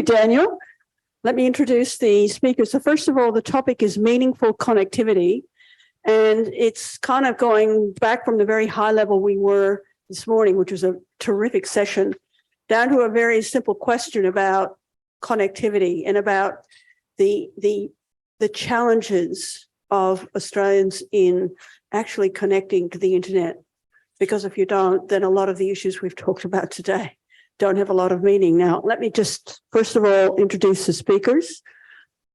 Daniel. Let me introduce the speakers. So first of all, the topic is meaningful connectivity. And it's kind of going back from the very high level we were this morning, which was a terrific session, down to a very simple question about connectivity and about the challenges of Australians in actually connecting to the internet. Because if you don't, then a lot of the issues we've talked about today don't have a lot of meaning. Now, let me just, first of all, introduce the speakers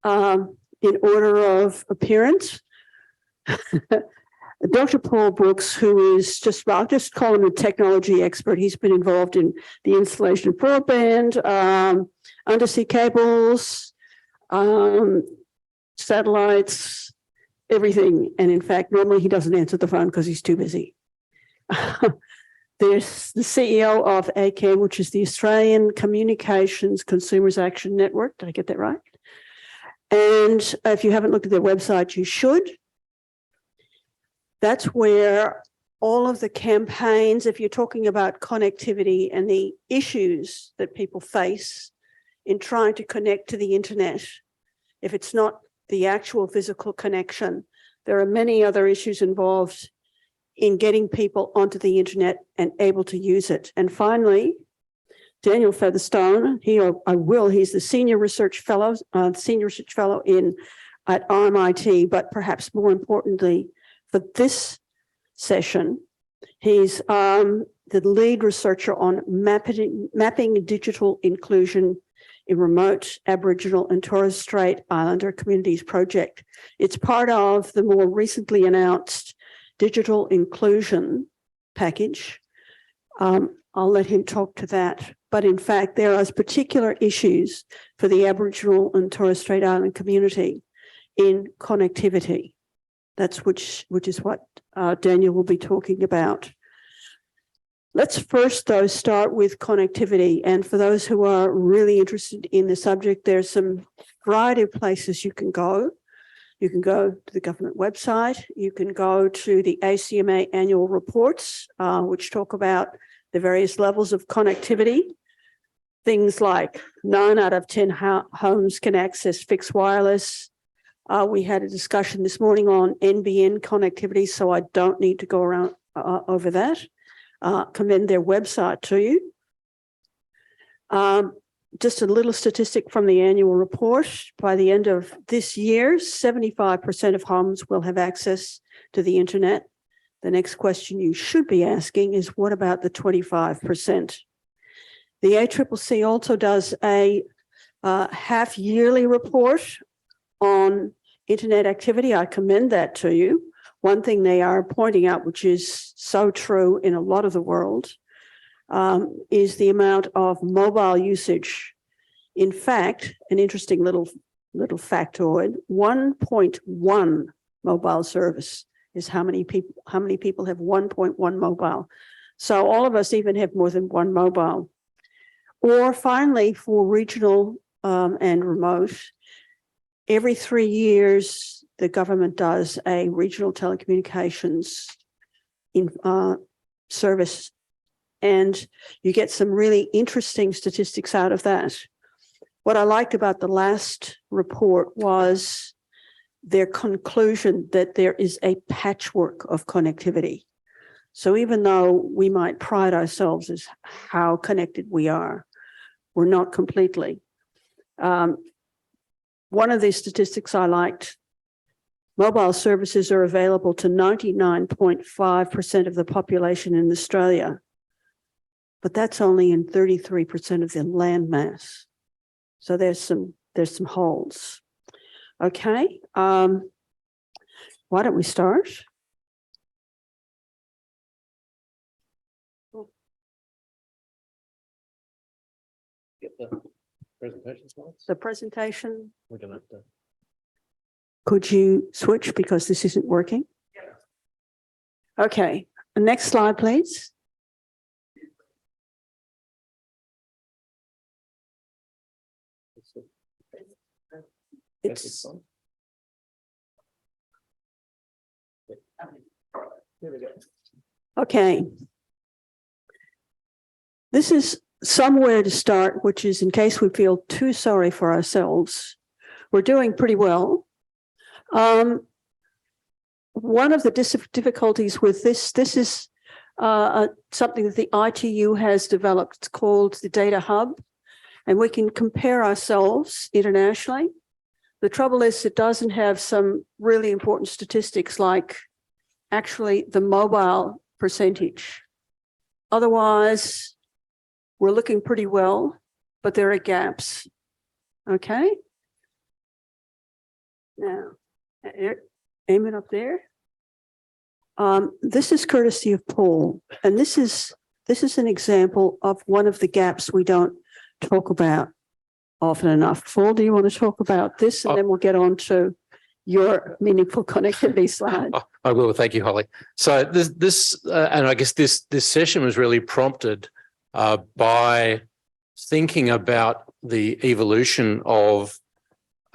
in order of appearance. Dr. Paul Brooks, who is I'll just call him a technology expert. He's been involved in the installation of broadband, undersea cables, satellites, everything. And in fact, normally he doesn't answer the phone because he's too busy. There's the CEO of ACCAN, which is the Australian Communications Consumers Action Network. Did I get that right? And if you haven't looked at their website, you should. That's where all of the campaigns, if you're talking about connectivity and the issues that people face in trying to connect to the internet, if it's not the actual physical connection, there are many other issues involved in getting people onto the internet and able to use it. And finally, Daniel Featherstone, he's the senior research fellow at RMIT, but perhaps more importantly, for this session, he's the lead researcher on mapping digital inclusion in remote Aboriginal and Torres Strait Islander communities project. It's part of the more recently announced digital inclusion package. I'll let him talk to that. But in fact, there are particular issues for the Aboriginal and Torres Strait Islander community in connectivity. That's which is what Daniel will be talking about. Let's first, though, start with connectivity. And for those who are really interested in the subject, there's some variety of places you can go. You can go to the government website. You can go to the ACMA annual reports, which talk about the various levels of connectivity. Things like 9 out of 10 homes can access fixed wireless. We had a discussion this morning on NBN connectivity, so I don't need to go around over that. Commend their website to you. Just a little statistic from the annual report. By the end of this year, 75% of homes will have access to the internet. The next question you should be asking is, what about the 25%? The ACCC also does a half-yearly report on internet activity. I commend that to you. One thing they are pointing out, which is so true in a lot of the world, is the amount of mobile usage. In fact, an interesting little factoid, 1.1 mobile service is how many people have 1.1 mobile. So all of us even have more than one mobile. Or finally, for regional and remote, every 3 years, the government does a regional telecommunications service, and you get some really interesting statistics out of that. What I liked about the last report was their conclusion that there is a patchwork of connectivity. So even though we might pride ourselves as how connected we are, we're not completely. One of the statistics I liked, mobile services are available to 99.5% of the population in Australia, but that's only in 33% of the land mass. So there's some holes. Okay, why don't we start? Get the presentation slides. The presentation. We're gonna have to. Could you switch because this isn't working? Yeah. Okay, the next slide, please. It's Here we go. okay. This is somewhere to start, which is in case we feel too sorry for ourselves. We're doing pretty well. One of the difficulties with this is something that the ITU has developed. It's called the Data Hub, and we can compare ourselves internationally. The trouble is it doesn't have some really important statistics like actually the mobile percentage. Otherwise, we're looking pretty well, but there are gaps. Okay. Now, aim it up there. This is courtesy of Paul, and this is an example of one of the gaps we don't talk about often enough. Paul, do you want to talk about this, and then we'll get on to your meaningful connectivity slide? I will. Thank you, Holly. So this and I guess this session was really prompted by thinking about the evolution of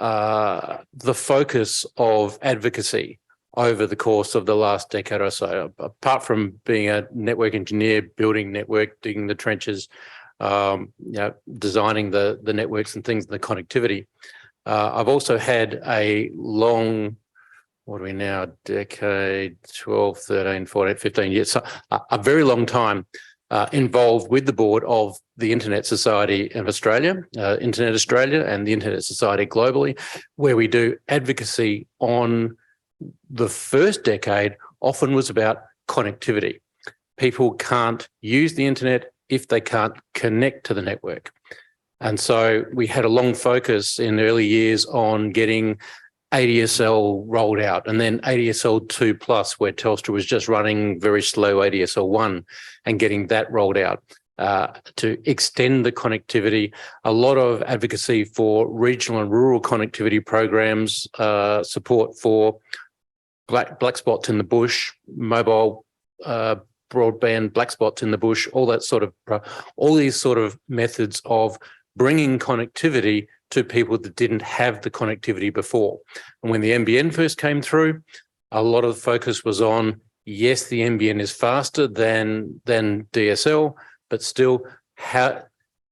the focus of advocacy over the course of the last decade or so. Apart from being a network engineer, building network, digging the trenches, designing the networks and things, the connectivity, I've also had a long, what are we now, decade, 12, 13, 14, 15 years, so a very long time involved with the board of the Internet Society of Australia, Internet Australia and the Internet Society globally, where we do advocacy on the first decade often was about connectivity. People can't use the internet if they can't connect to the network. And so we had a long focus in the early years on getting ADSL rolled out, and then ADSL 2+, where Telstra was just running very slow ADSL 1 and getting that rolled out to extend the connectivity. A lot of advocacy for regional and rural connectivity programs, support for black spots in the bush, mobile broadband black spots in the bush, all these sort of methods of bringing connectivity to people that didn't have the connectivity before. And when the NBN first came through, a lot of the focus was on, yes, the NBN is faster than DSL, but still,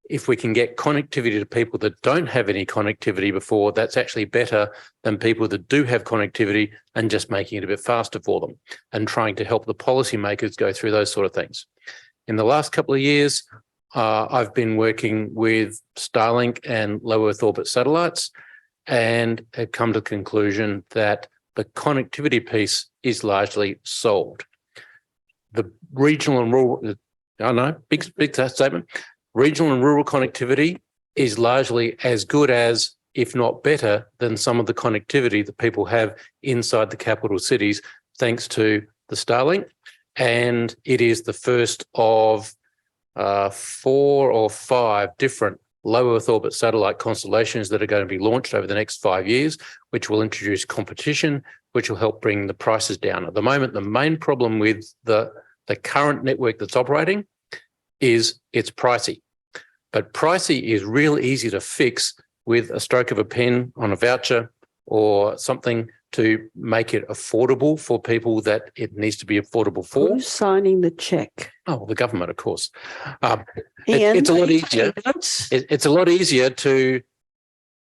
if we can get connectivity to people that don't have any connectivity before, that's actually better than people that do have connectivity and just making it a bit faster for them and trying to help the policymakers go through those sort of things. In the last couple of years, I've been working with Starlink and low Earth orbit satellites and have come to the conclusion that the connectivity piece is largely solved. The regional and rural, I know, big statement. Regional and rural connectivity is largely as good as, if not better, than some of the connectivity that people have inside the capital cities, thanks to the Starlink. And it is the first of 4 or 5 different low Earth orbit satellite constellations that are going to be launched over the next 5 years, which will introduce competition, which will help bring the prices down. At the moment, the main problem with the current network that's operating is it's pricey. But pricey is real easy to fix with a stroke of a pen on a voucher or something to make it affordable for people that it needs to be affordable for. Who's signing the check? Oh, the government, of course. It's a lot easier. It's a lot easier to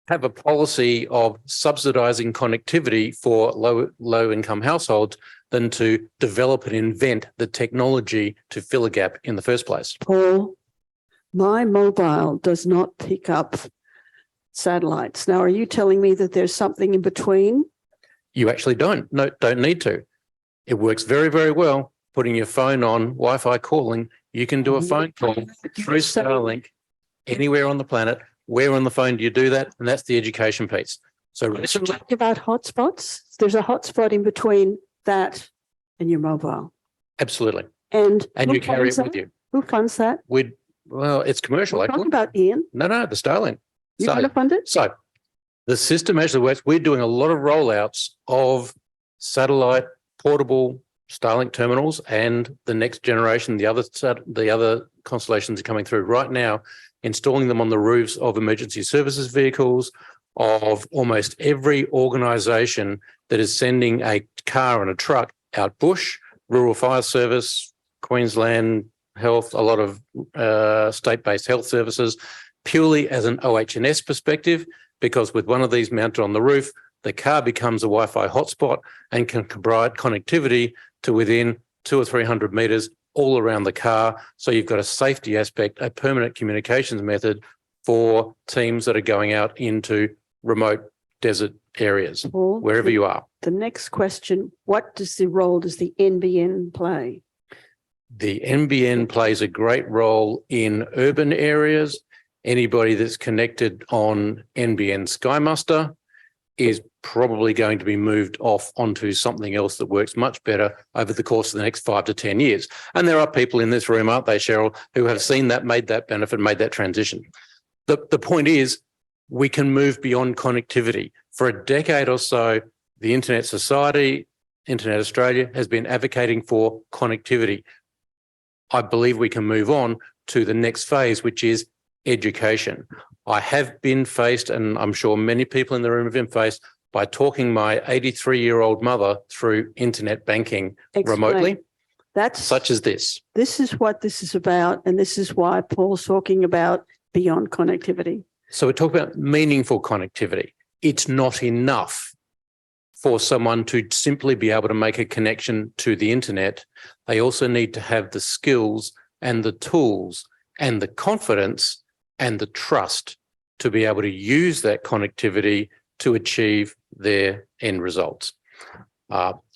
have a policy of subsidising connectivity for low income households than to develop and invent the technology to fill a gap in the first place. Paul, my mobile does not pick up satellites. Now, are you telling me that there's something in between? You actually don't. No, don't need to. It works very, very well. Putting your phone on Wi-Fi calling, you can do a phone call through Starlink anywhere on the planet. Where on the phone do you do that? And that's the education piece. So recently, about hotspots, there's a hotspot in between that and your mobile. Absolutely. And you carry it with you. Who funds that? Well, it's commercial. We're talking about Ian. No, the Starlink. You're going to fund it? So the system actually works. We're doing a lot of rollouts of satellite portable Starlink terminals and the next generation, the other constellations are coming through right now, installing them on the roofs of emergency services vehicles, of almost every organisation that is sending a car and a truck out bush, rural fire service, Queensland health, a lot of state-based health services, purely as an OH&S perspective, because with one of these mounted on the roof, the car becomes a Wi-Fi hotspot and can provide connectivity to within 200 or 300 metres all around the car. So you've got a safety aspect, a permanent communications method for teams that are going out into remote desert areas, Paul, wherever you are. The next question, what role does the NBN play? The NBN plays a great role in urban areas. Anybody that's connected on NBN SkyMuster is probably going to be moved off onto something else that works much better over the course of the next 5 to 10 years. And there are people in this room, aren't they, Cheryl, who have seen that, made that benefit, made that transition. The point is, we can move beyond connectivity. For a decade or so, the Internet Society, Internet Australia, has been advocating for connectivity. I believe we can move on to the next phase, which is education. I have been faced, and I'm sure many people in the room have been faced, by talking my 83-year-old mother through internet banking remotely. That's such as this. This is what this is about, and this is why Paul's talking about beyond connectivity. So we talk about meaningful connectivity. It's not enough for someone to simply be able to make a connection to the internet. They also need to have the skills and the tools and the confidence and the trust to be able to use that connectivity to achieve their end results.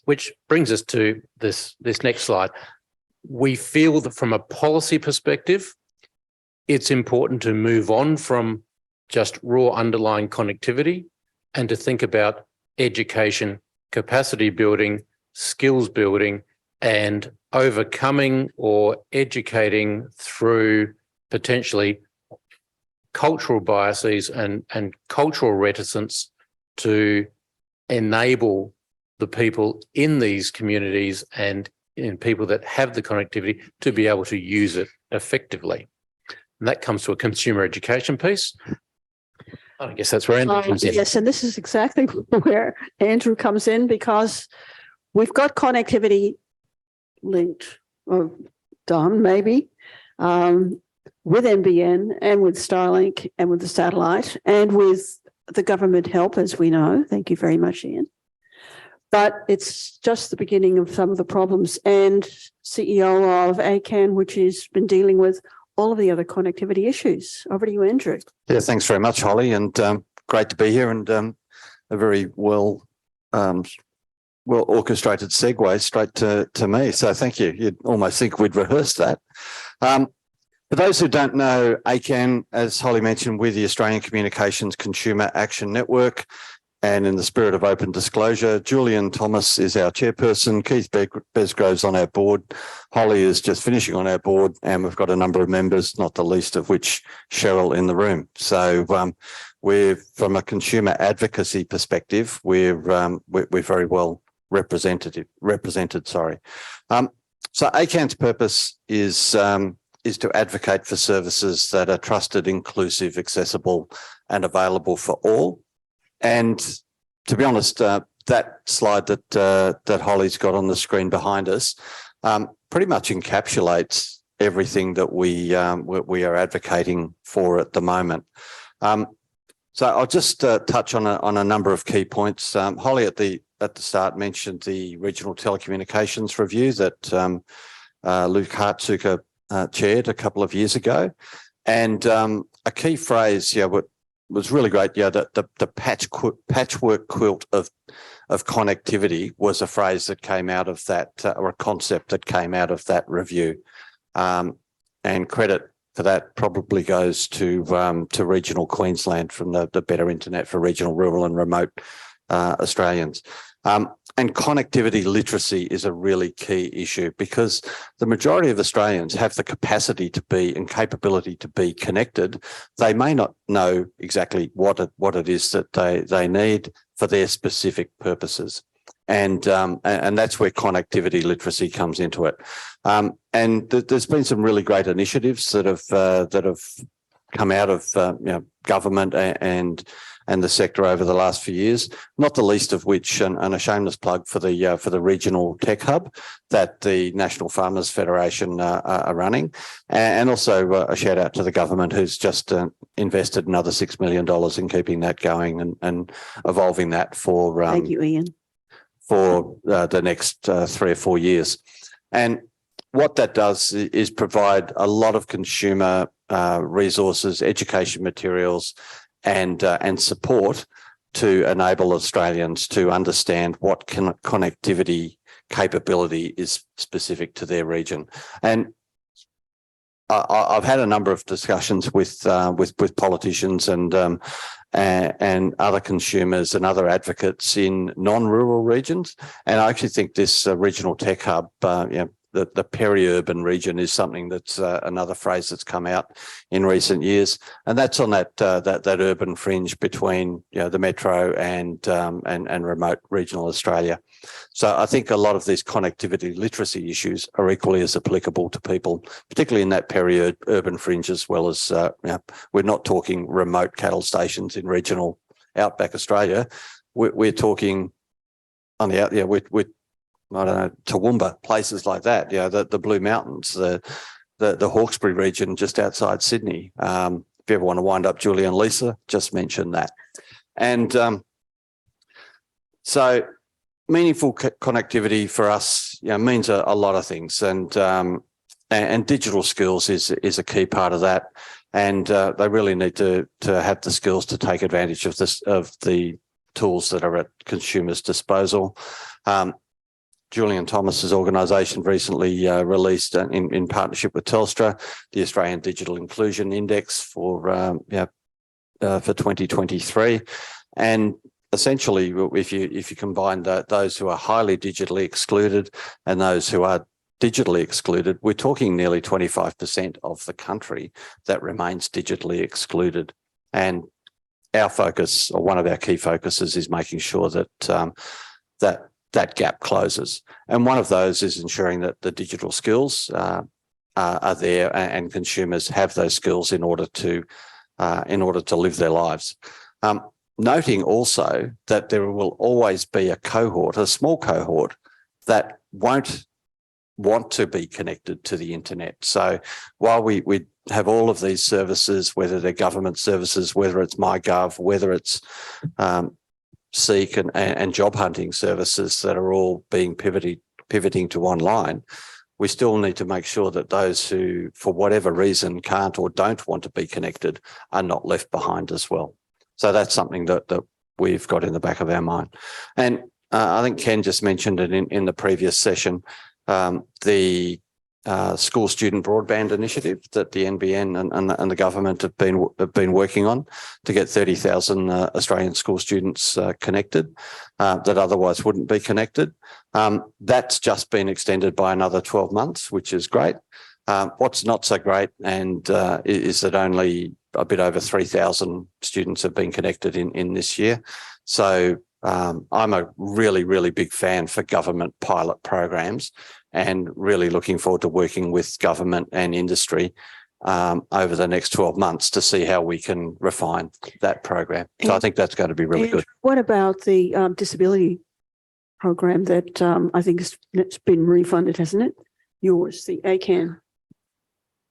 Which brings us to this next slide. We feel that from a policy perspective, it's important to move on from just raw underlying connectivity and to think about education, capacity building, skills building, and overcoming or educating through potentially cultural biases and cultural reticence to enable the people in these communities and in people that have the connectivity to be able to use it effectively. And that comes to a consumer education piece. I guess that's where Andrew comes in. Yes, and this is exactly where Andrew comes in, because we've got connectivity linked or done maybe with NBN and with Starlink and with the satellite and with the government help, as we know. Thank you very much, Ian. But it's just the beginning of some of the problems. And CEO of ACCAN, which has been dealing with all of the other connectivity issues. Over to you, Andrew. Yeah, thanks very much, Holly, and great to be here, and a very well orchestrated segue straight to me. So thank you. You'd almost think we'd rehearsed that. For those who don't know, ACCAN, as Holly mentioned, we're the Australian Communications Consumer Action Network. And in the spirit of open disclosure, Julian Thomas is our chairperson, Keith Besgrove's on our board, Holly is just finishing on our board, and we've got a number of members, not the least of which Cheryl in the room. So we're, from a consumer advocacy perspective, we're very well represented. So ACCAN's purpose is to advocate for services that are trusted, inclusive, accessible, and available for all. And to be honest, that slide that Holly's got on the screen behind us pretty much encapsulates everything that we are advocating for at the moment. So I'll just touch on a number of key points. Holly at the start mentioned the Regional Telecommunications Review that Luke Hartsuka chaired a couple of years ago, and a key phrase, was really great. Yeah, the patchwork quilt of connectivity was a phrase that came out of that, or a concept that came out of that review. And credit for that probably goes to regional Queensland from the Better Internet for Regional, Rural and Remote Australians. And connectivity literacy is a really key issue, because the majority of Australians have the capacity to be and capability to be connected. They may not know exactly what it is that they need for their specific purposes. And that's where connectivity literacy comes into it. And there's been some really great initiatives that have come out of government and the sector over the last few years, not the least of which, and a shameless plug for the regional tech hub that the National Farmers Federation are running, and also a shout out to the government who's just invested another $6 million in keeping that going and evolving that for Thank you, Ian. For the next 3 or 4 years. And what that does is provide a lot of consumer resources, education materials, and support to enable Australians to understand what connectivity capability is specific to their region. And I've had a number of discussions with politicians and other consumers and other advocates in non-rural regions, and I actually think this regional tech hub, the peri-urban region, is something that's another phrase that's come out in recent years, and that's on that urban fringe between the metro and remote regional Australia. So I think a lot of these connectivity literacy issues are equally as applicable to people, particularly in that peri-urban fringe, as well as we're not talking remote cattle stations in regional outback Australia. We're talking on the out, we're I don't know, Toowoomba, places like that, the Blue Mountains, the Hawkesbury region just outside Sydney. If you ever want to wind up Julie and Lisa, just mention that. And so meaningful connectivity for us means a lot of things, and digital skills is a key part of that. And they really need to have the skills to take advantage of the tools that are at consumers' disposal. Julian Thomas's organisation recently released, in partnership with Telstra, the Australian Digital Inclusion Index for 2023, and essentially, if you combine those who are highly digitally excluded and those who are digitally excluded, we're talking nearly 25% of the country that remains digitally excluded. And our focus, or one of our key focuses, is making sure that that gap closes. And one of those is ensuring that the digital skills are there and consumers have those skills in order to live their lives. Noting also that there will always be a small cohort that won't want to be connected to the internet. So while we have all of these services, whether they're government services, whether it's MyGov, whether it's Seek and job hunting services that are all being pivoting to online, we still need to make sure that those who, for whatever reason, can't or don't want to be connected are not left behind as well. So that's something that we've got in the back of our mind. And I think Ken just mentioned it in the previous session, the school student broadband initiative that the NBN and the government have been working on to get 30,000 Australian school students connected that otherwise wouldn't be connected. That's just been extended by another 12 months, which is great. What's not so great is that only a bit over 3,000 students have been connected in this year. So I'm a really, really big fan for government pilot programs, and really looking forward to working with government and industry over the next 12 months to see how we can refine that program. So I think that's going to be really good. What about the disability program that I think it's been refunded, hasn't it? Yours, the ACCAN.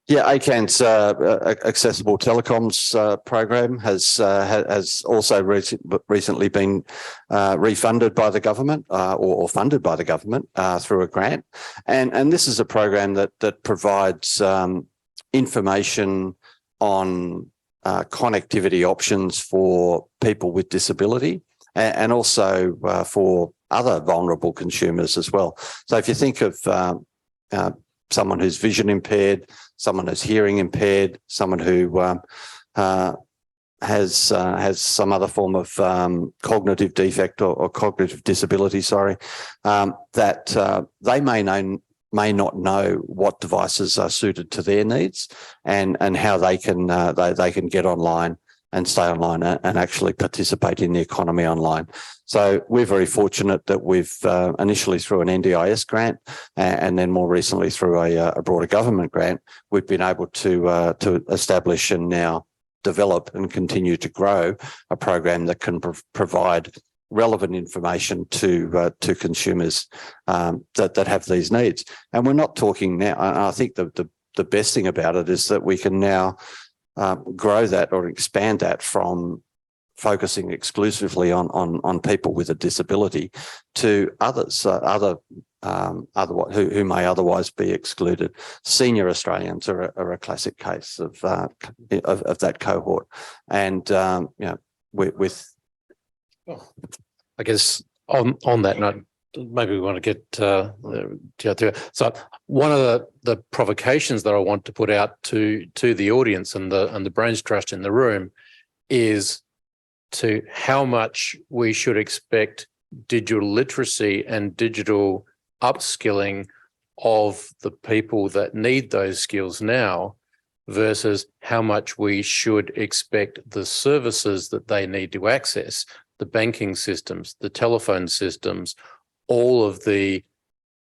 Yeah, ACCAN's accessible telecoms program has also recently been refunded by the government or funded by the government through a grant, and this is a program that provides information on connectivity options for people with disability and also for other vulnerable consumers as well. So if you think of someone who's vision impaired, someone who's hearing impaired, someone who has some other form of cognitive defect or cognitive disability, that they may not know what devices are suited to their needs and how they can get online and stay online and actually participate in the economy online. So we're very fortunate that we've initially through an NDIS grant and then more recently through a broader government grant, we've been able to establish and now develop and continue to grow a program that can provide relevant information to consumers that have these needs. And we're not talking now. I think the best thing about it is that we can now grow that or expand that from focusing exclusively on people with a disability to others, who may otherwise be excluded. Senior Australians are a classic case of that cohort, and I guess on that note, maybe we want to get to so one of the provocations that I want to put out to the audience and the brains trust in the room is to how much we should expect digital literacy and digital upskilling of the people that need those skills now versus how much we should expect the services that they need to access, the banking systems, the telephone systems, all of the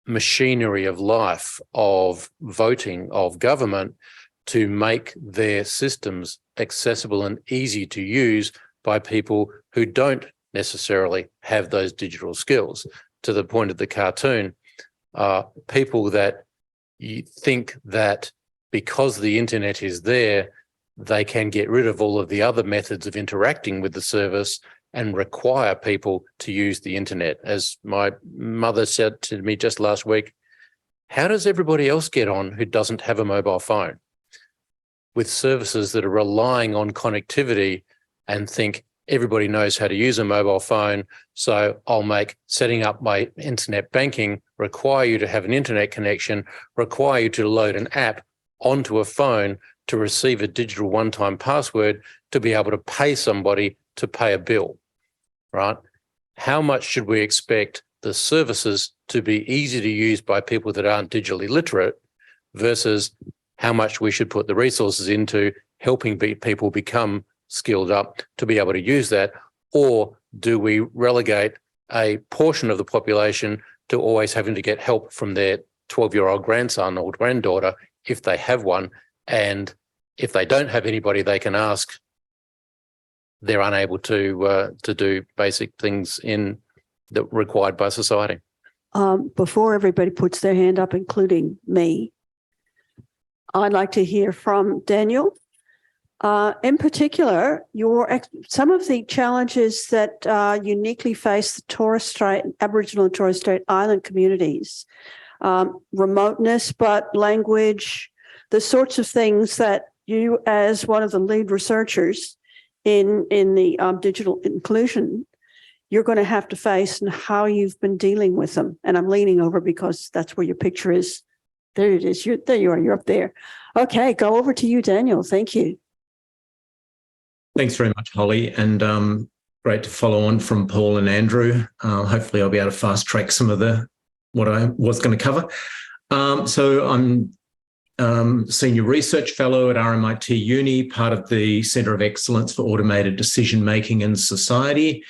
machinery of life, of voting, of government, to make their systems accessible and easy to use by people who don't necessarily have those digital skills. To the point of the cartoon, people that you think that because the internet is there, they can get rid of all of the other methods of interacting with the service and require people to use the internet. As my mother said to me just last week, how does everybody else get on who doesn't have a mobile phone? With services that are relying on connectivity and think everybody knows how to use a mobile phone, so I'll make setting up my internet banking require you to have an internet connection, require you to load an app onto a phone to receive a digital one-time password to be able to pay somebody to pay a bill, right? How much should we expect the services to be easy to use by people that aren't digitally literate versus how much we should put the resources into helping people become skilled up to be able to use that? Or do we relegate a portion of the population to always having to get help from their 12-year-old grandson or granddaughter if they have one, and if they don't have anybody they can ask, they're unable to do basic things that required by society? Before everybody puts their hand up, including me, I'd like to hear from Daniel. In particular, some of the challenges that uniquely face the Torres Strait, Aboriginal and Torres Strait Island communities, remoteness, but language, the sorts of things that you, as one of the lead researchers in the digital inclusion, you're going to have to face, and how you've been dealing with them. And I'm leaning over because that's where your picture is. There it is. There you are. You're up there. Okay, go over to you, Daniel. Thank you. Thanks very much, Holly, and great to follow on from Paul and Andrew. Hopefully I'll be able to fast track some of what I was going to cover. So I'm Senior Research Fellow at RMIT Uni, part of the Centre of Excellence for Automated Decision Making in Society.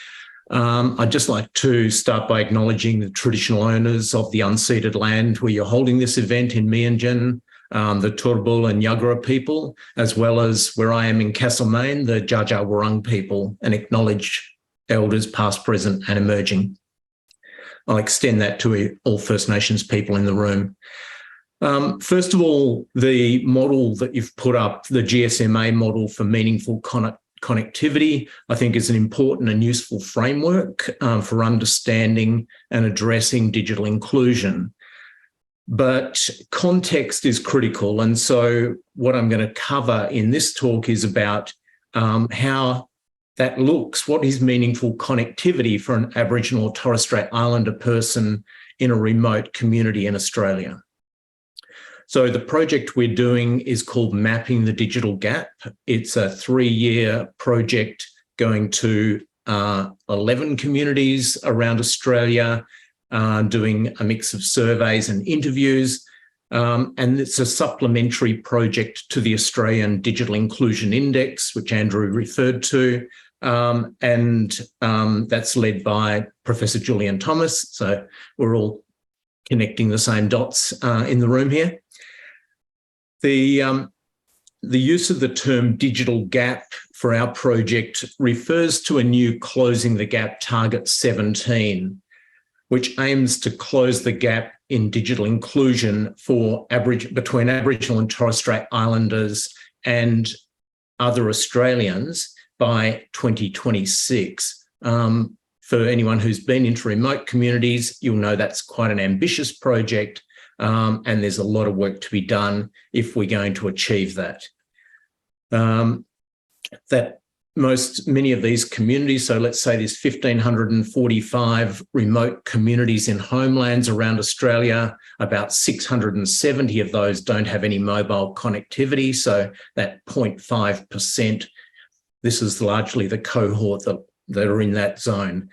I'd just like to start by acknowledging the traditional owners of the unceded land where you're holding this event in Meanjin, the Turrbal and Yagara people, as well as where I am in Castlemaine, the Dja Dja Wurrung people, and acknowledge elders past, present and emerging. I'll extend that to all First Nations people in the room. First of all, the model that you've put up, the GSMA model for meaningful connectivity, I think is an important and useful framework for understanding and addressing digital inclusion. But context is critical. And so what I'm going to cover in this talk is about how that looks. What is meaningful connectivity for an Aboriginal or Torres Strait Islander person in a remote community in Australia? So the project we're doing is called Mapping the Digital Gap. It's a 3-year project going to 11 communities around Australia, doing a mix of surveys and interviews. And it's a supplementary project to the Australian Digital Inclusion Index, which Andrew referred to. And that's led by Professor Julian Thomas. So we're all connecting the same dots in the room here. The the use of the term digital gap for our project refers to a new Closing the Gap Target 17, which aims to close the gap in digital inclusion for between Aboriginal and Torres Strait Islanders and other Australians by 2026. For anyone who's been into remote communities, you'll know that's quite an ambitious project, and there's a lot of work to be done if we're going to achieve that. Many of these communities, so let's say there's 1,545 remote communities in homelands around Australia, about 670 of those don't have any mobile connectivity, so that 0.5%, this is largely the cohort that are in that zone.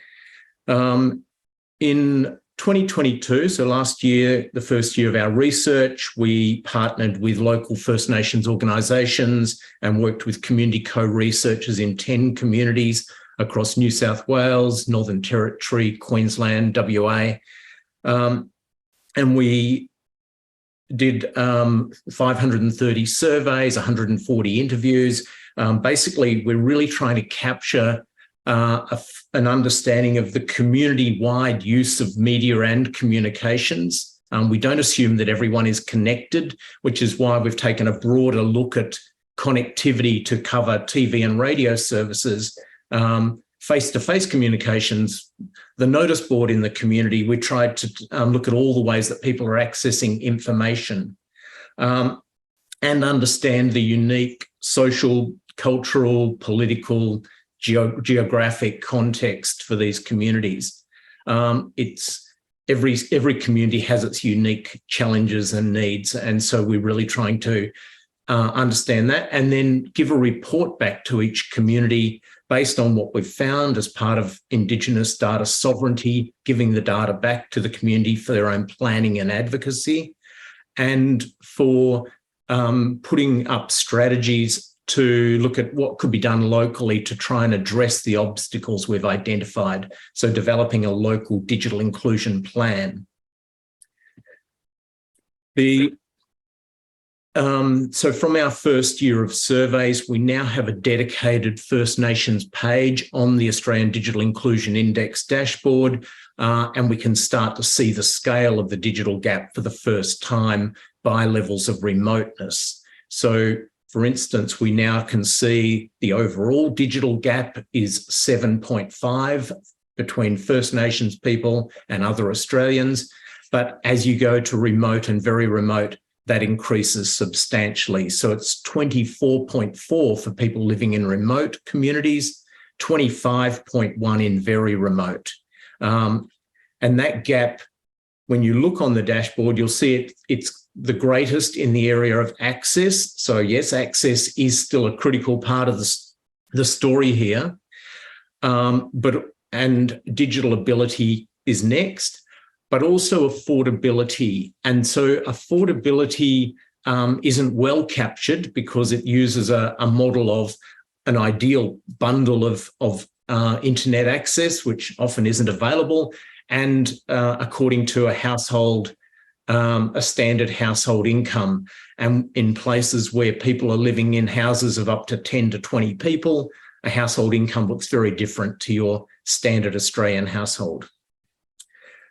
In 2022, so last year, the first year of our research, we partnered with local First Nations organisations and worked with community co-researchers in 10 communities across New South Wales, Northern Territory, Queensland, WA. And we did 530 surveys, 140 interviews. Basically, we're really trying to capture an understanding of the community-wide use of media and communications. We don't assume that everyone is connected, which is why we've taken a broader look at connectivity to cover TV and radio services, face-to-face communications, the notice board in the community. We tried to look at all the ways that people are accessing information and understand the unique social, cultural, political, geographic context for these communities. Every community has its unique challenges and needs, and so we're really trying to understand that and then give a report back to each community based on what we've found as part of Indigenous data sovereignty, giving the data back to the community for their own planning and advocacy, and for putting up strategies to look at what could be done locally to try and address the obstacles we've identified. So developing a local digital inclusion plan. So from our first year of surveys, we now have a dedicated First Nations page on the Australian Digital Inclusion Index dashboard, and we can start to see the scale of the digital gap for the first time by levels of remoteness. So for instance, we now can see the overall digital gap is 7.5 between First Nations people and other Australians. But as you go to remote and very remote, that increases substantially. So it's 24.4 for people living in remote communities, 25.1 in very remote. And that gap, when you look on the dashboard, you'll see it's the greatest in the area of access. So yes, access is still a critical part of the story here, and digital ability is next, but also affordability. And so affordability isn't well captured because it uses a model of an ideal bundle of internet access, which often isn't available, and according to a standard household income. And in places where people are living in houses of up to 10 to 20 people, a household income looks very different to your standard Australian household.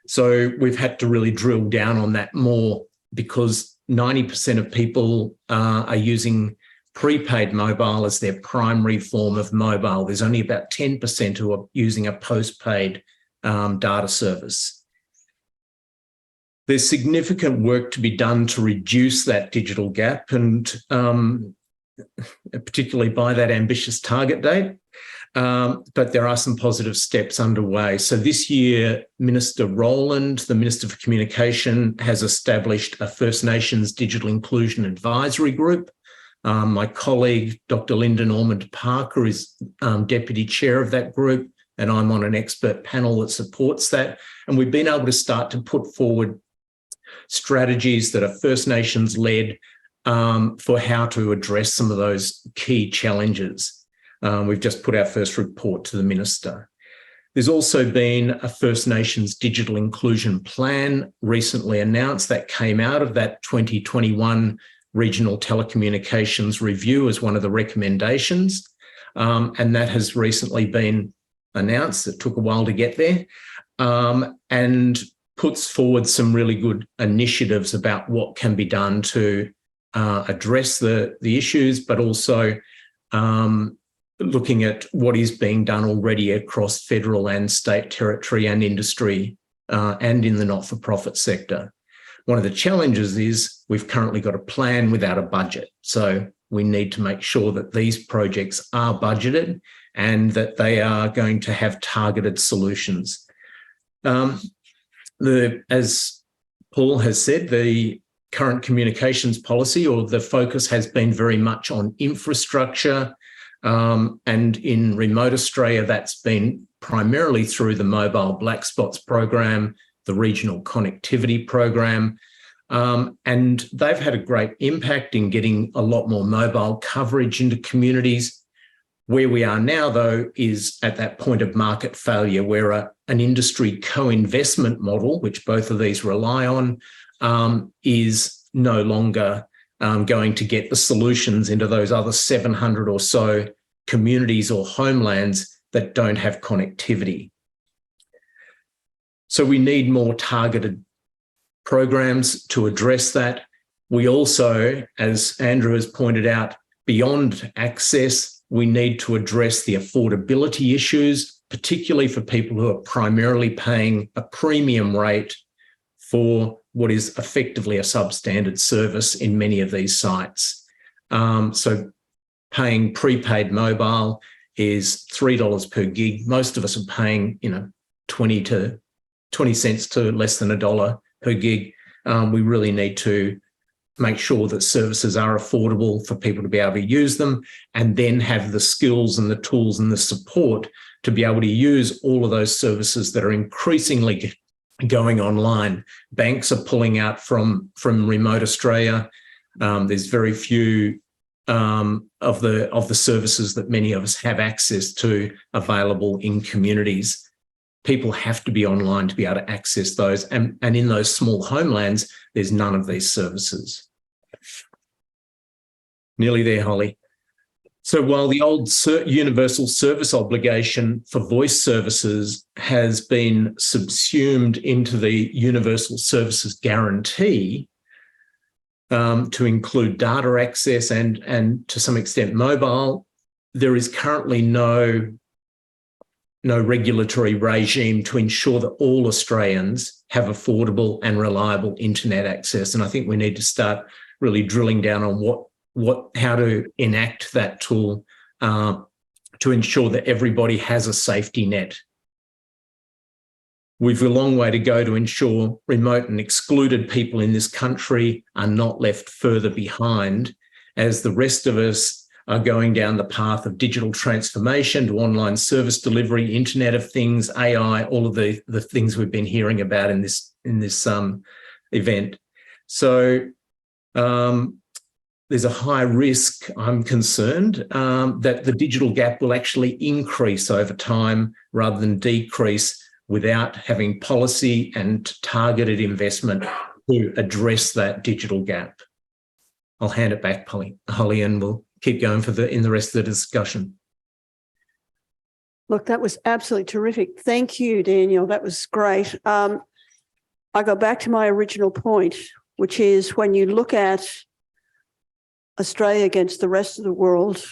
So we've had to really drill down on that more because 90% of people are using prepaid mobile as their primary form of mobile. There's only about 10% who are using a postpaid data service. There's significant work to be done to reduce that digital gap, and particularly by that ambitious target date. But there are some positive steps underway. So this year, Minister Rowland, the Minister for Communication, has established a First Nations Digital Inclusion Advisory Group. My colleague, Dr. Linda Normand-Parker, is Deputy Chair of that group, and I'm on an expert panel that supports that. And we've been able to start to put forward strategies that are First Nations led for how to address some of those key challenges. We've just put our first report to the Minister. There's also been a First Nations Digital Inclusion Plan recently announced that came out of that 2021 regional telecommunications review as one of the recommendations. And that has recently been announced. It took a while to get there, and puts forward some really good initiatives about what can be done to address the issues, but also looking at what is being done already across federal and state territory and industry and in the not-for-profit sector. One of the challenges is we've currently got a plan without a budget. So we need to make sure that these projects are budgeted and that they are going to have targeted solutions. As Paul has said, the current communications policy, or the focus, has been very much on infrastructure. And in remote Australia, that's been primarily through the Mobile Black Spots program, the Regional Connectivity program. And they've had a great impact in getting a lot more mobile coverage into communities. Where we are now, though, is at that point of market failure where an industry co-investment model, which both of these rely on, is no longer going to get the solutions into those other 700 or so communities or homelands that don't have connectivity. So we need more targeted programs to address that. We also, as Andrew has pointed out, beyond access, we need to address the affordability issues, particularly for people who are primarily paying a premium rate for what is effectively a substandard service in many of these sites. So paying prepaid mobile is $3 per gig. Most of us are paying, 20 cents to less than $1 per gig. We really need to make sure that services are affordable for people to be able to use them, and then have the skills and the tools and the support to be able to use all of those services that are increasingly going online. Banks are pulling out from remote Australia. There's very few of the services that many of us have access to available in communities. People have to be online to be able to access those. And in those small homelands, there's none of these services. Nearly there, Holly. So while the old universal service obligation for voice services has been subsumed into the universal services guarantee to include data access and to some extent mobile, there is currently no regulatory regime to ensure that all Australians have affordable and reliable internet access. And I think we need to start really drilling down on how to enact that tool to ensure that everybody has a safety net. We've a long way to go to ensure remote and excluded people in this country are not left further behind as the rest of us are going down the path of digital transformation to online service delivery, Internet of Things, AI, all of the things we've been hearing about in this event. So there's a high risk, I'm concerned, that the digital gap will actually increase over time rather than decrease without having policy and targeted investment to address that digital gap. I'll hand it back, Holly, and we'll keep going in the rest of the discussion. Look, that was absolutely terrific. Thank you, Daniel. That was great. I go back to my original point, which is when you look at Australia against the rest of the world,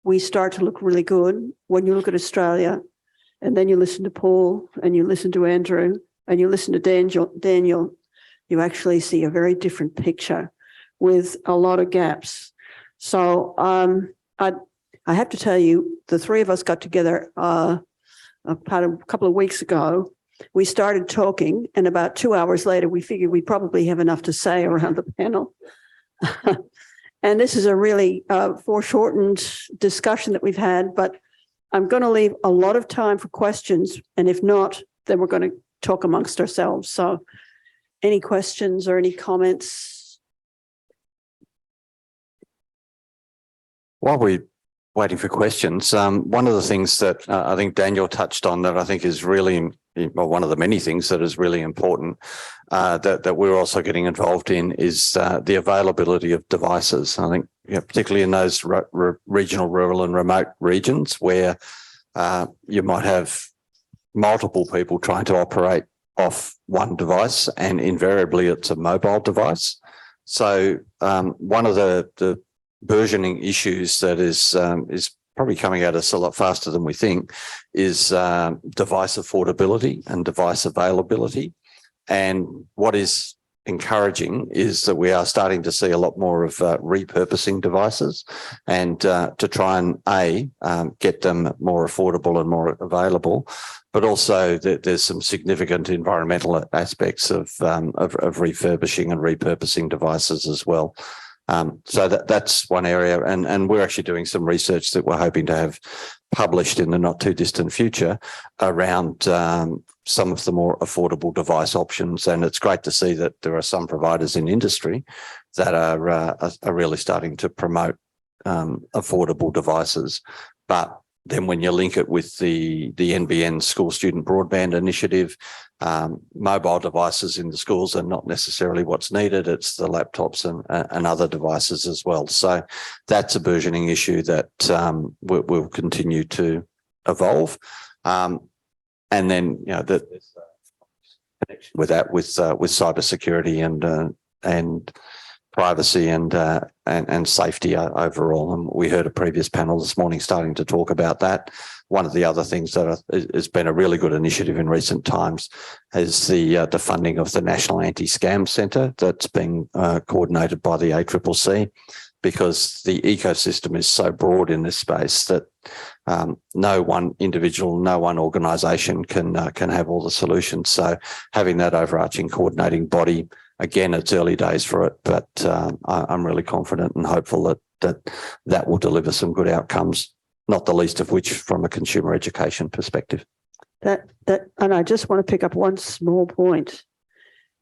we start to look really good. When you look at Australia, and then you listen to Paul, and you listen to Andrew, and you listen to Daniel, you actually see a very different picture with a lot of gaps. So I have to tell you, the three of us got together about a couple of weeks ago. We started talking, and about 2 hours later, we figured we probably have enough to say around the panel. And this is a really foreshortened discussion that we've had, but I'm going to leave a lot of time for questions, and if not, then we're going to talk amongst ourselves. So any questions or any comments? While we're waiting for questions, one of the things that I think Daniel touched on that I think is really one of the many things that is really important that we're also getting involved in is the availability of devices. I think, particularly in those regional, rural and remote regions where you might have multiple people trying to operate off one device, and invariably it's a mobile device. So one of the burgeoning issues that is probably coming at us a lot faster than we think is device affordability and device availability. And what is encouraging is that we are starting to see a lot more of repurposing devices, and to try and get them more affordable and more available, but also there's some significant environmental aspects of refurbishing and repurposing devices as well. So that's one area, and we're actually doing some research that we're hoping to have published in the not too distant future around some of the more affordable device options. And it's great to see that there are some providers in industry that are really starting to promote affordable devices. But then when you link it with the NBN School Student Broadband Initiative, mobile devices in the schools are not necessarily what's needed. It's the laptops and other devices as well. So that's a burgeoning issue that will continue to evolve. And then, the connection with that, with cybersecurity and privacy and safety overall. And we heard a previous panel this morning starting to talk about that. One of the other things that has been a really good initiative in recent times is the funding of the National Anti-Scam Centre that's been coordinated by the ACCC, because the ecosystem is so broad in this space that no one individual, no one organisation can have all the solutions. So having that overarching coordinating body, again, it's early days for it, but I'm really confident and hopeful that will deliver some good outcomes, not the least of which from a consumer education perspective. And I just want to pick up one small point.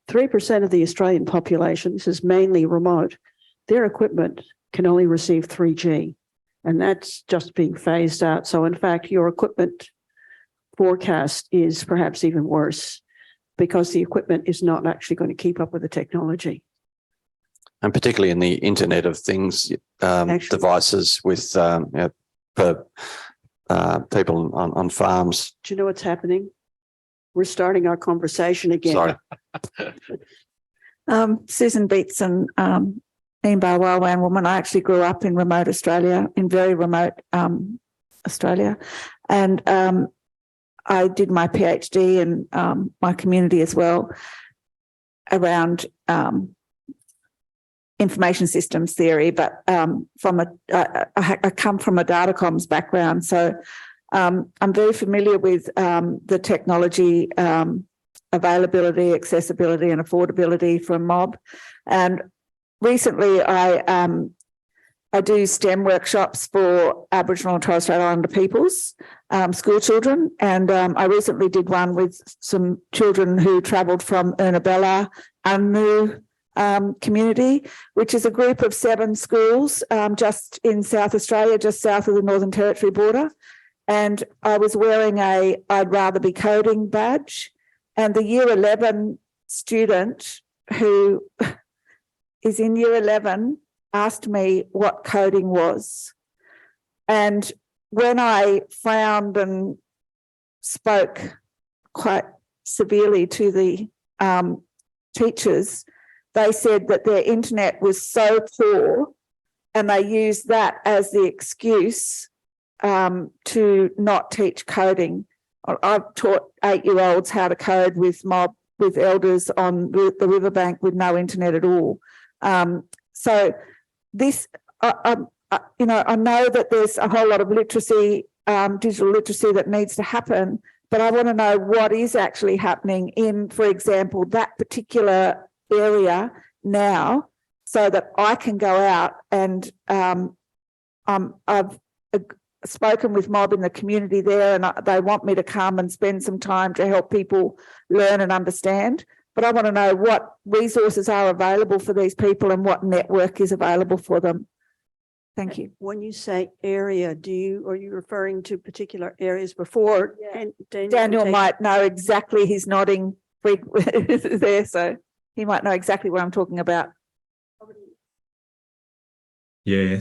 3% of the Australian population, this is mainly remote, their equipment can only receive 3G, and that's just being phased out. So in fact, your equipment forecast is perhaps even worse, because the equipment is not actually going to keep up with the technology. And particularly in the Internet of Things devices with for people on farms. Do you know what's happening? We're starting our conversation again. Sorry. Susan Beatson, Meanbar Wildland woman. I actually grew up in remote Australia, in very remote Australia. And I did my PhD in my community as well around information systems theory, but I come from a datacoms background, so I'm very familiar with the technology availability, accessibility, and affordability for mob. And recently, I do STEM workshops for Aboriginal and Torres Strait Islander peoples, school children, and I recently did one with some children who travelled from Ernabella, Unmu community, which is a group of 7 schools just in South Australia, just south of the Northern Territory border. And I was wearing a I'd rather be coding badge, and the year 11 student who is in year 11 asked me what coding was. And when I frowned and spoke quite severely to the teachers, they said that their internet was so poor, and they used that as the excuse to not teach coding. I've taught 8-year-olds how to code with elders on the riverbank with no internet at all. So this, I know that there's a whole lot of literacy, digital literacy that needs to happen, but I want to know what is actually happening in, for example, that particular area now, so that I can go out and I've spoken with mob in the community there, and they want me to come and spend some time to help people learn and understand. But I want to know what resources are available for these people and what network is available for them. Thank you. When you say area, are you referring to particular areas before? And Daniel might know exactly, he's nodding there, so he might know exactly what I'm talking about. Yeah,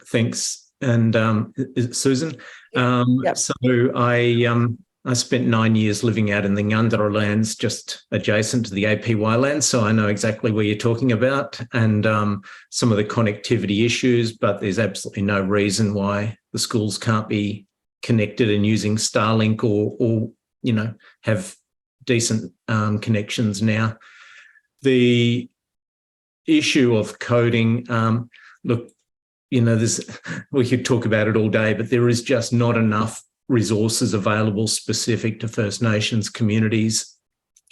thanks. And is it Susan? Yep. So I spent 9 years living out in the Ngundera lands, just adjacent to the APY land. So I know exactly where you're talking about and some of the connectivity issues, but there's absolutely no reason why the schools can't be connected and using Starlink or you know, have decent connections now. The issue of coding, look, you know, we could talk about it all day, but there is just not enough resources available specific to First Nations communities.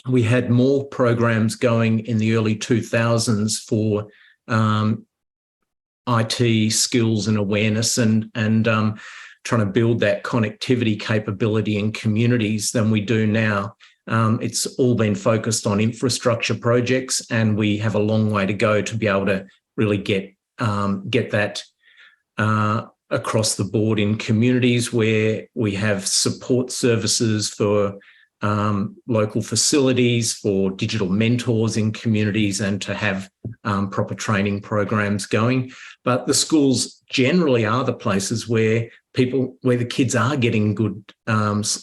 We had more programs going in the early 2000s for IT skills and awareness and trying to build that connectivity capability in communities than we do now. It's all been focused on infrastructure projects, and we have a long way to go to be able to really get that across the board in communities where we have support services for local facilities, for digital mentors in communities, and to have proper training programs going. But the schools generally are the places where the kids are getting good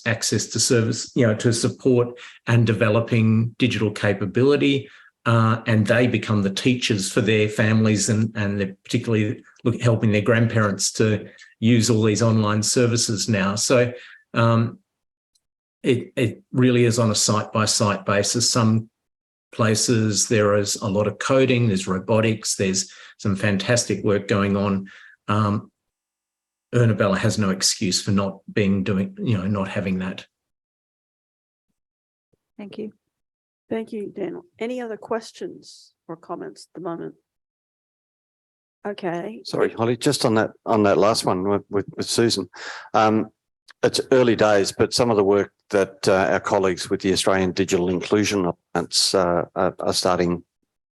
access to service, you know, to support and developing digital capability. And they become the teachers for their families and they're particularly helping their grandparents to use all these online services now. So it really is on a site-by-site basis. Some places there is a lot of coding, there's robotics, there's some fantastic work going on. Ernabella has no excuse for not having that. Thank you. Thank you, Daniel. Any other questions or comments at the moment? Okay. Sorry, Holly, just on that last one with Susan. It's early days, but some of the work that our colleagues with the Australian Digital Inclusion Alliance are starting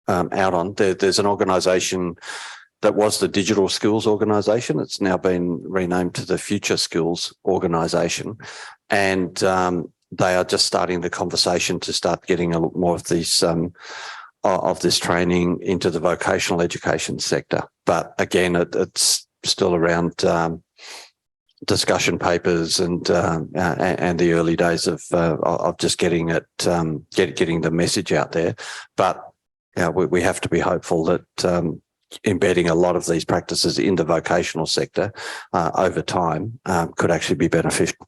out on. There's an organisation that was the Digital Skills Organisation. It's now been renamed to the Future Skills Organisation, and they are just starting the conversation to start getting a lot more of these of this training into the vocational education sector. But again, it's still around discussion papers and the early days of just getting it getting the message out there. But we have to be hopeful that embedding a lot of these practices in the vocational sector over time could actually be beneficial.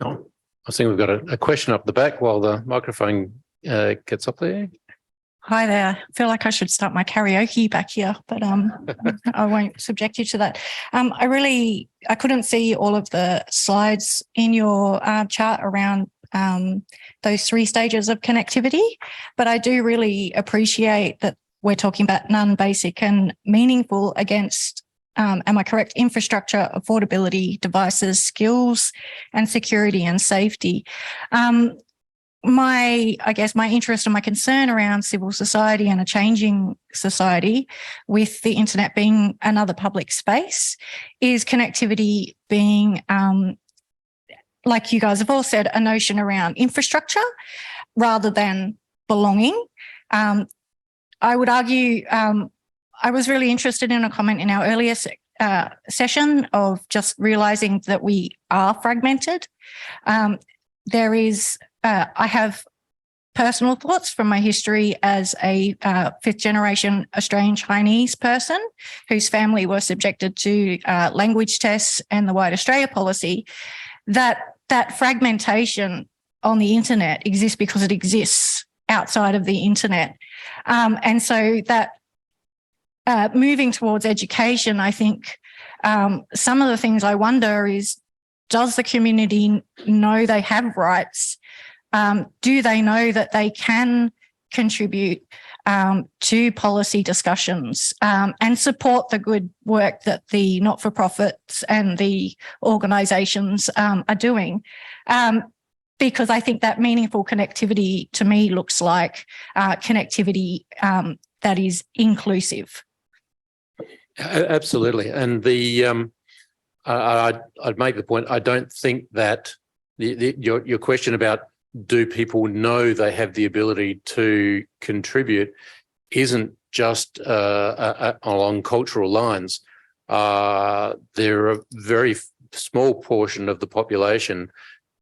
Oh, I think we've got a question up the back while the microphone gets up there. Hi there. I feel like I should start my karaoke back here, but I won't subject you to that. I couldn't see all of the slides in your chart around those 3 stages of connectivity, but I do really appreciate that we're talking about none, basic and meaningful against, am I correct, infrastructure, affordability, devices, skills, and security and safety. My interest and my concern around civil society and a changing society with the internet being another public space is connectivity being, like you guys have all said, a notion around infrastructure rather than belonging. I would argue, I was really interested in a comment in our earlier session of just realising that we are fragmented. I have personal thoughts from my history as a 5th generation Australian Chinese person whose family were subjected to language tests and the White Australia policy, that fragmentation on the internet exists because it exists outside of the internet. And so that moving towards education, I think some of the things I wonder is, does the community know they have rights? Do they know that they can contribute to policy discussions and support the good work that the not-for-profits and the organisations are doing? Because I think that meaningful connectivity to me looks like connectivity that is inclusive. Absolutely. And I'd make the point, I don't think that your question about do people know they have the ability to contribute isn't just along cultural lines. There are a very small portion of the population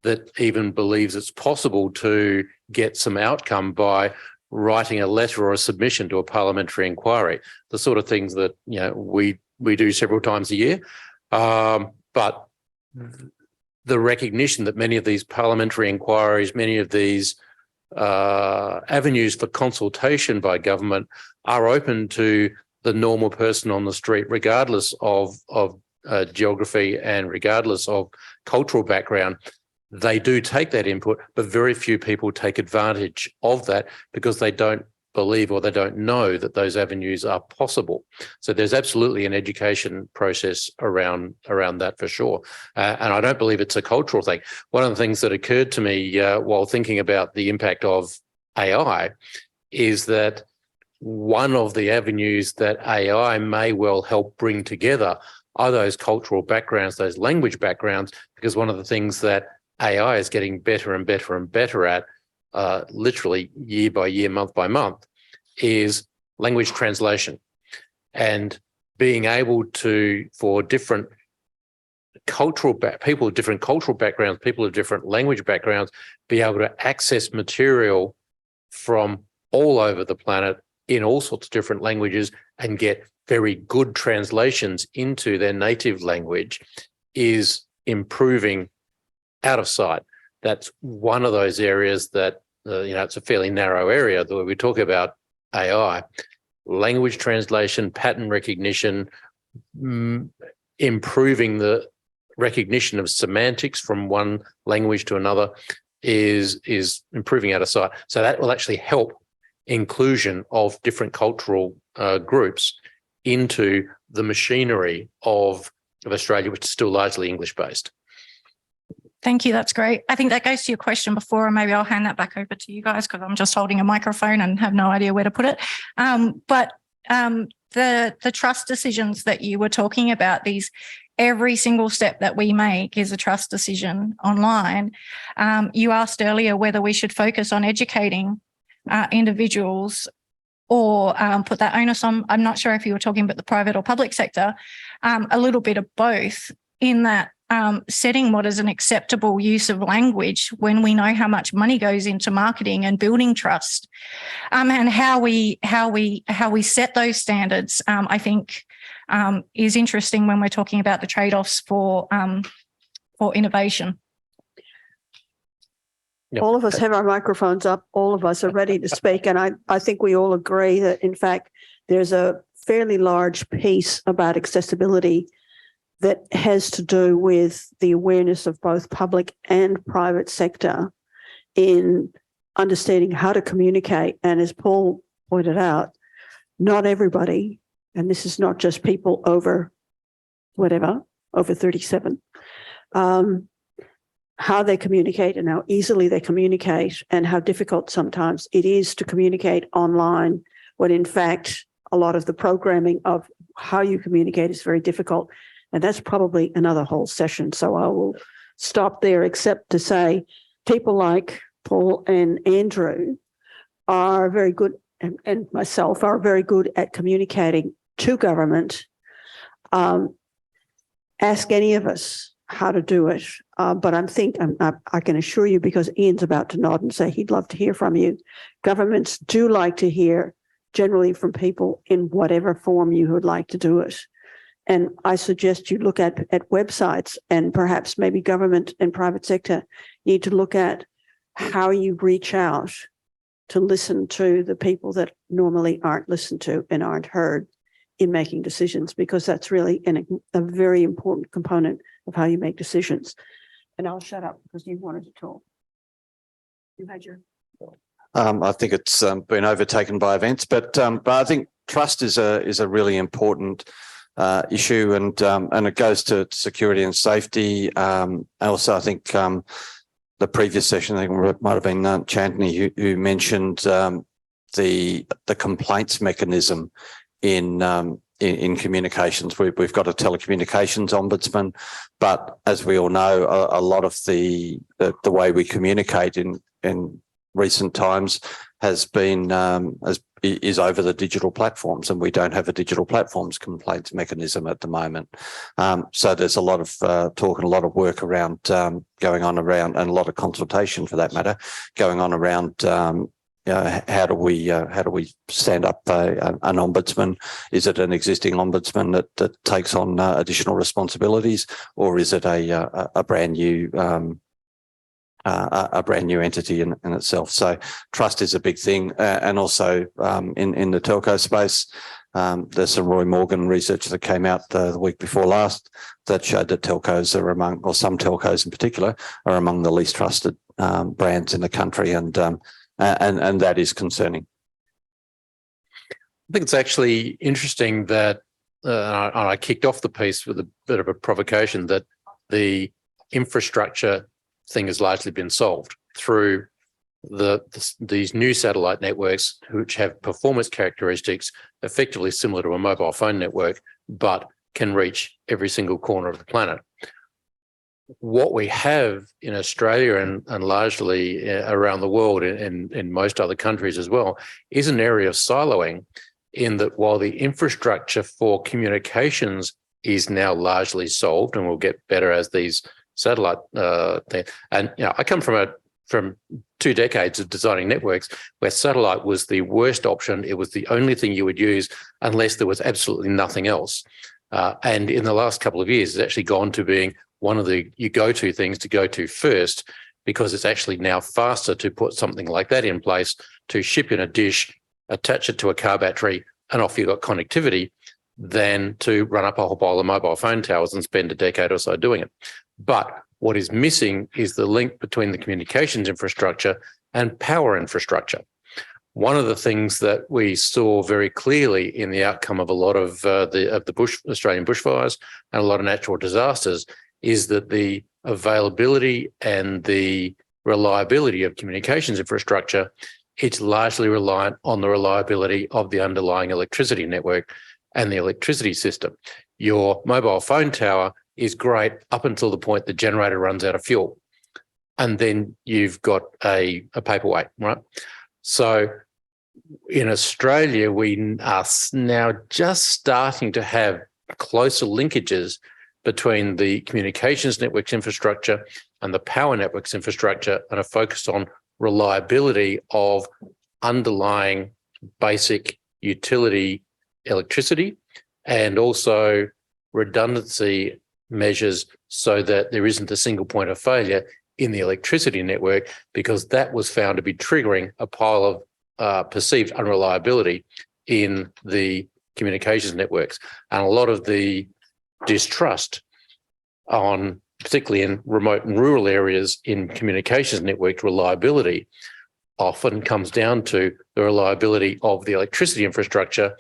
that even believes it's possible to get some outcome by writing a letter or a submission to a parliamentary inquiry, the sort of things that we do several times a year. But the recognition that many of these parliamentary inquiries, many of these avenues for consultation by government are open to the normal person on the street, regardless of geography and regardless of cultural background. They do take that input, but very few people take advantage of that because they don't believe or they don't know that those avenues are possible. So there's absolutely an education process around that for sure. And I don't believe it's a cultural thing. One of the things that occurred to me while thinking about the impact of AI is that one of the avenues that AI may well help bring together are those cultural backgrounds, those language backgrounds, because one of the things that AI is getting better and better and better at, literally year by year, month by month, is language translation, and being able to, for different cultural people with different cultural backgrounds, people with different language backgrounds, be able to access material from all over the planet in all sorts of different languages and get very good translations into their native language is improving out of sight. That's one of those areas that, it's a fairly narrow area that we talk about AI, language translation, pattern recognition, improving the recognition of semantics from one language to another is improving out of sight. So that will actually help inclusion of different cultural groups into the machinery of Australia, which is still largely English-based. Thank you. That's great. I think that goes to your question before, and maybe I'll hand that back over to you guys because I'm just holding a microphone and have no idea where to put it. But the trust decisions that you were talking about, every single step that we make is a trust decision online. You asked earlier whether we should focus on educating individuals or put that onus on. I'm not sure if you were talking about the private or public sector, a little bit of both, in that setting what is an acceptable use of language when we know how much money goes into marketing and building trust, and how we set those standards, I think is interesting when we're talking about the trade-offs for innovation. Yep. All of us have our microphones up. All of us are ready to speak. And I think we all agree that, in fact, there's a fairly large piece about accessibility that has to do with the awareness of both public and private sector in understanding how to communicate. And as Paul pointed out, not everybody, and this is not just people over 37, how they communicate and how easily they communicate and how difficult sometimes it is to communicate online when in fact a lot of the programming of how you communicate is very difficult. And that's probably another whole session. So I will stop there, except to say people like Paul and Andrew are very good, and myself are very good at communicating to government. Ask any of us how to do it. But I can assure you, because Ian's about to nod and say he'd love to hear from you, governments do like to hear generally from people in whatever form you would like to do it. And I suggest you look at websites, and perhaps maybe government and private sector need to look at how you reach out to listen to the people that normally aren't listened to and aren't heard in making decisions, because that's really a very important component of how you make decisions. And I'll shut up because you wanted to talk. You had your... I think it's been overtaken by events, but I think trust is a really important issue, and it goes to security and safety. Also, I think the previous session, I think it might have been Chantney who mentioned the complaints mechanism in in communications. We've got a telecommunications ombudsman, but as we all know, a lot of the way we communicate in recent times has been is over the digital platforms, and we don't have a digital platforms complaints mechanism at the moment. So there's a lot of talk and a lot of work around going on around, and a lot of consultation for that matter going on around. How do we stand up an ombudsman? Is it an existing ombudsman that takes on additional responsibilities, or is it a brand new entity in itself? So trust is a big thing, and also in the telco space, there's some Roy Morgan research that came out the week before last that showed that telcos are among, or some telcos in particular, are among the least trusted brands in the country, and that is concerning. I think it's actually interesting that I kicked off the piece with a bit of a provocation that the infrastructure thing has largely been solved through these new satellite networks, which have performance characteristics effectively similar to a mobile phone network, but can reach every single corner of the planet. What we have in Australia and largely around the world, in most other countries as well, is an area of siloing, in that while the infrastructure for communications is now largely solved and will get better as these satellite and I come from 2 decades of designing networks where satellite was the worst option. It was the only thing you would use unless there was absolutely nothing else. And in the last couple of years, it's actually gone to being one of the go-to things to go to first, because it's actually now faster to put something like that in place, to ship in a dish, attach it to a car battery, and off you got connectivity, than to run up a whole pile of mobile phone towers and spend a decade or so doing it. But what is missing is the link between the communications infrastructure and power infrastructure. One of the things that we saw very clearly in the outcome of a lot of the Australian bushfires and a lot of natural disasters is that the availability and the reliability of communications infrastructure, it's largely reliant on the reliability of the underlying electricity network and the electricity system. Your mobile phone tower is great up until the point the generator runs out of fuel, and then you've got a paperweight, right? So in Australia, we are now just starting to have closer linkages between the communications networks infrastructure and the power networks infrastructure, and a focus on reliability of underlying basic utility electricity, and also redundancy measures so that there isn't a single point of failure in the electricity network, because that was found to be triggering a pile of perceived unreliability in the communications networks. And a lot of the distrust on, particularly in remote and rural areas, in communications network reliability often comes down to the reliability of the electricity infrastructure.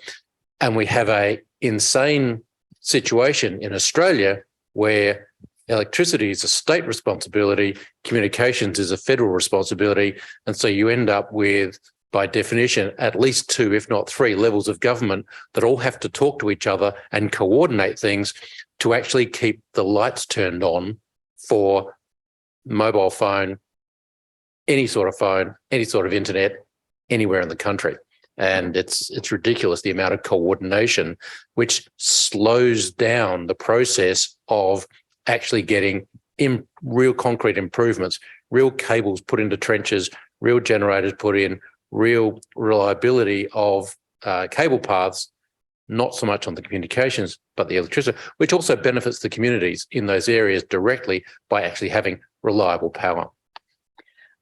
And we have a insane situation in Australia where electricity is a state responsibility, communications is a federal responsibility. And so you end up with, by definition, at least 2, if not 3 levels of government that all have to talk to each other and coordinate things to actually keep the lights turned on for mobile phone, any sort of internet, anywhere in the country. And it's ridiculous, the amount of coordination, which slows down the process of actually getting real concrete improvements, real cables put into trenches, real generators put in, real reliability of cable paths, not so much on the communications, but the electricity, which also benefits the communities in those areas directly by actually having reliable power.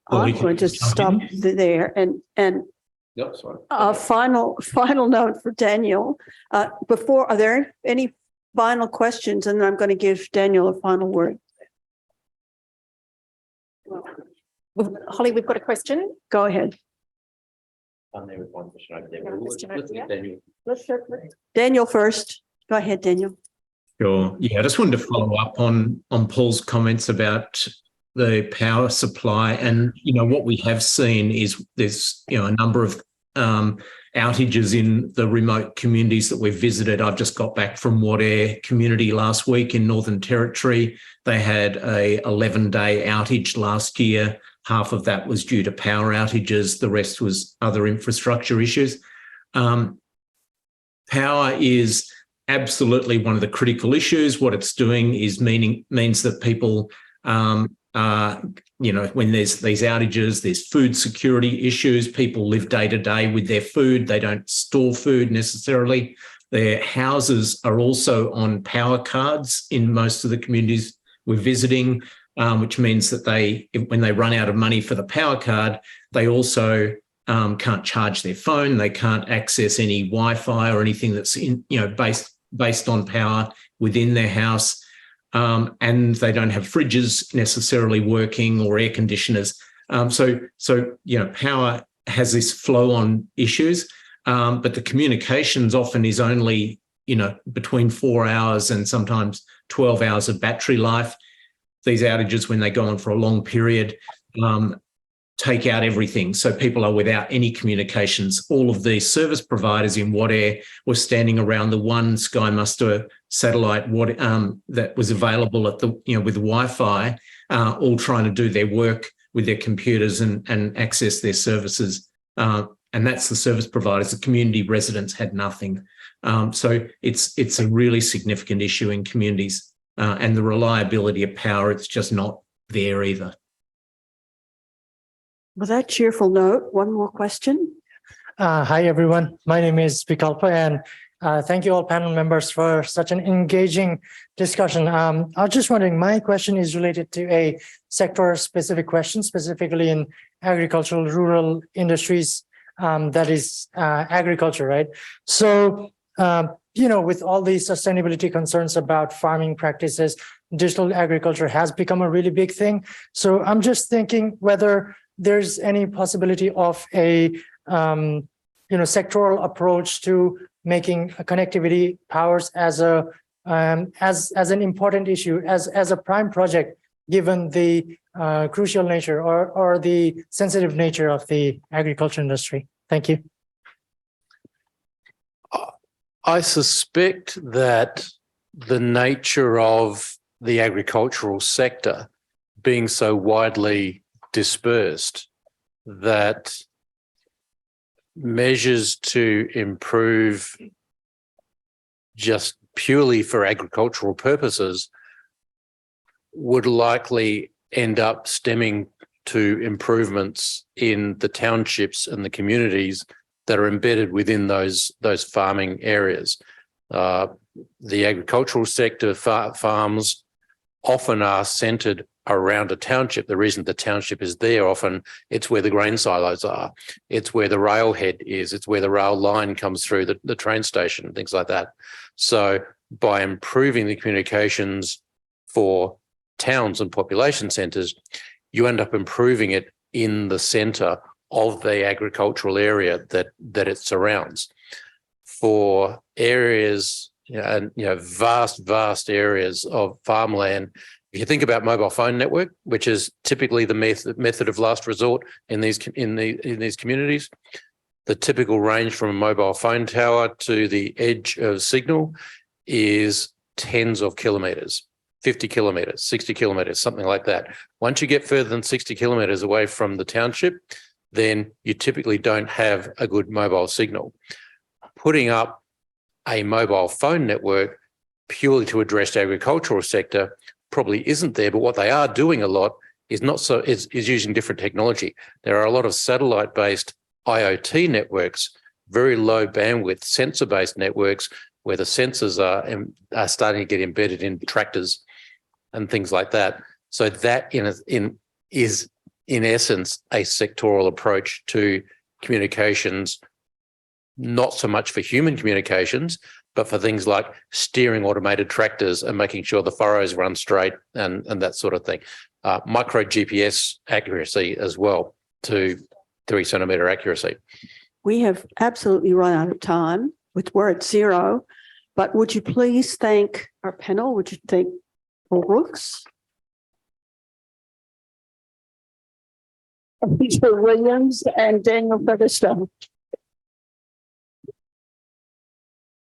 I'm going to stop there and Yep, sorry. a final note for Daniel. Are there any final questions? And then I'm going to give Daniel a final word. Holly, we've got a question. Go ahead. There was one question over there. Question over there. Daniel. Daniel first. Go ahead, Daniel. Sure. Yeah, I just wanted to follow up on Paul's comments about the power supply. And, what we have seen is there's, a number of outages in the remote communities that we've visited. I've just got back from Moderator community last week in Northern Territory. They had a 11-day outage last year. Half of that was due to power outages. The rest was other infrastructure issues. Power is absolutely one of the critical issues. What it's doing is means that people, when there's these outages, there's food security issues. People live day to day with their food. They don't store food necessarily. Their houses are also on power cards in most of the communities we're visiting, which means that when they run out of money for the power card, they also can't charge their phone. They can't access any Wi-Fi or anything that's based on power within their house. And they don't have fridges necessarily working or air conditioners. So power has this flow-on issues, but the communications often is only, between 4 hours and sometimes 12 hours of battery life. These outages, when they go on for a long period, take out everything. So people are without any communications. All of the service providers in Moderator were standing around the one Sky Muster satellite that was available at with Wi-Fi, all trying to do their work with their computers and access their services. And that's the service providers. The community residents had nothing. So it's a really significant issue in communities, and the reliability of power, it's just not there either. With that cheerful note, one more question. Hi, everyone. My name is Vikalpa, and thank you all panel members for such an engaging discussion. I was just wondering, my question is related to a sector-specific question, specifically in agricultural, rural industries, that is agriculture, right? So, with all these sustainability concerns about farming practices, digital agriculture has become a really big thing. So I'm just thinking whether there's any possibility of a sectoral approach to making connectivity powers as an important issue, as a prime project, given the crucial nature or the sensitive nature of the agriculture industry. Thank you. I suspect that the nature of the agricultural sector being so widely dispersed that measures to improve just purely for agricultural purposes would likely end up stemming to improvements in the townships and the communities that are embedded within those farming areas. The agricultural sector farms often are centred around a township. The reason the township is there, often it's where the grain silos are, it's where the railhead is, it's where the rail line comes through the train station, things like that. So by improving the communications for towns and population centres, you end up improving it in the centre of the agricultural area that it surrounds. For areas, vast areas of farmland, if you think about mobile phone network, which is typically the method of last resort in these communities, the typical range from a mobile phone tower to the edge of signal is tens of kilometres, 50 kilometres, 60 kilometres, something like that. Once you get further than 60 kilometres away from the township, then you typically don't have a good mobile signal. Putting up a mobile phone network purely to address the agricultural sector probably isn't there, but what they are doing a lot is using different technology. There are a lot of satellite-based IoT networks, very low bandwidth sensor-based networks where the sensors are starting to get embedded in tractors and things like that. So that is in essence a sectoral approach to communications, not so much for human communications, but for things like steering automated tractors and making sure the furrows run straight and that sort of thing. Micro GPS accuracy as well to 3 centimetre accuracy. We have absolutely run out of time. We're at 0, but would you please thank our panel? Would you thank Paul Brooks, Peter Williams, and Daniel Featherstone?